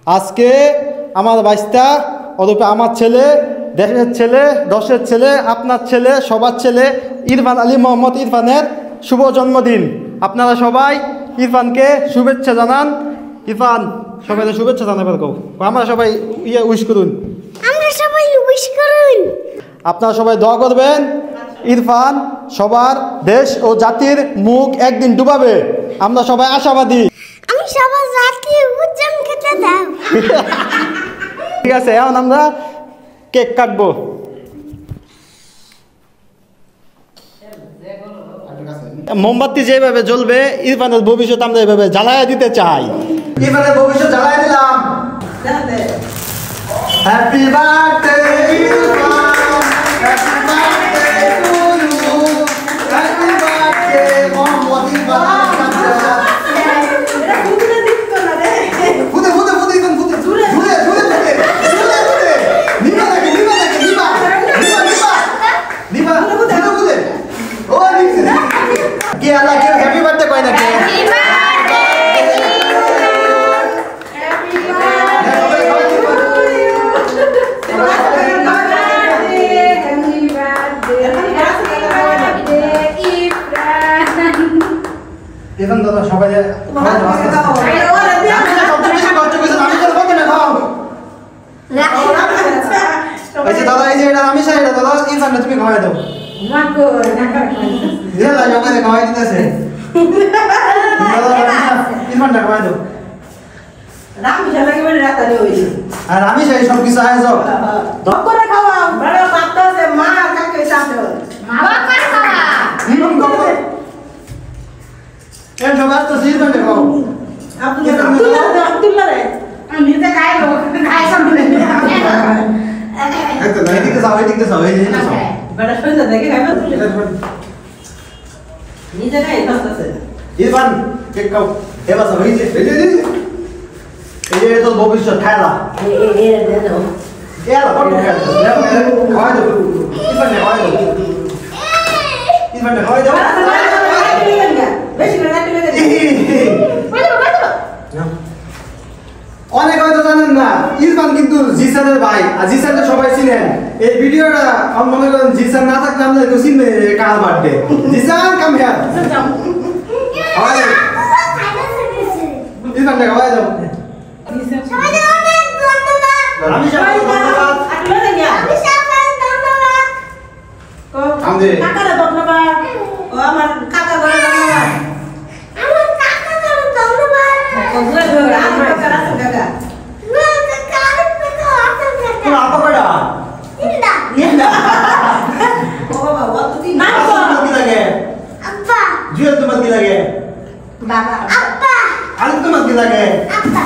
আজকে আমার বাইস্তা অথবা আমার ছেলে, দেশের ছেলে, দশের ছেলে, আপনার ছেলে, সবার ছেলে ইরফান আলী মোহাম্মদ ইরফানের শুভ জন্মদিন। আপনারা সবাই ইরফানকে শুভেচ্ছা জানান। ইরফান সবাই শুভেচ্ছা জানাবেন। আমরা সবাই উইশ করুন। আপনারা সবাই দোয়া করবেন ইরফান সবার দেশ ও জাতির মুখ একদিন ডুবাবে। আমরা সবাই আশাবাদী। আমি সবার জাতির উজ্জ্বল খেতে দাও। ঠিক আছে, এখন আমরা কেক কাটবো। মোমবাতি যেভাবে জ্বলবে ইরফানের ভবিষ্যৎ আমরা এভাবে জ্বালায় দিতে চাই। ইরফানের ভবিষ্যৎ জ্বালায় দিলাম। Happy birthday Irfan, happy birthday to you, happy birthday Mohammad Irfan. Happy birthday কয় না কে? এখন দাদা সবাই দাদা এই যে এটা আমি চাই, এটা দাদা ইরফান তুমি খাওয়াই দাও। খাওয়াই দিতেছে ইরফানটা খাওয়াই দাও। আর আমি চাই সব কিছু আয়োজন সবার তো ইরফানটা খাও। ইরফান কেক খাও। এবার হয়েছে এই যে তোর ভবিষ্যৎ খেলা খাওয়াই দেবো। ইরফানটা খাওয়াই দেবো। ইরফানটা খাওয়াই দেবো। অনেক হয়তো জানেন না ইরফান কিন্তু জিসানের ভাই, আর জিসানকে সবাই চিনেন। এই ভিডিওটা আমি মনে করেন জিসান না থাকলে আমরা কেউ চিনবে কার বার্থডে। Jisan come here. ইরফানটা খাওয়াই দাও। আমি সবাই ধন্যবাদ। কাকারা ধন্যবাদ। ও আমার কাকা বলে ধন্যবাদ। আমার কাকা বলে ধন্যবাদ। আমার কাকা আছে কাকা। তোর আপা কয়টা? তিনটা। ও বাবা তো তিন না তোমার কি লাগে? আব্বা। জুয়েল তোমার কি লাগে? বাবা। আব্বা। আলিফ তোমার কি লাগে? আব্বা।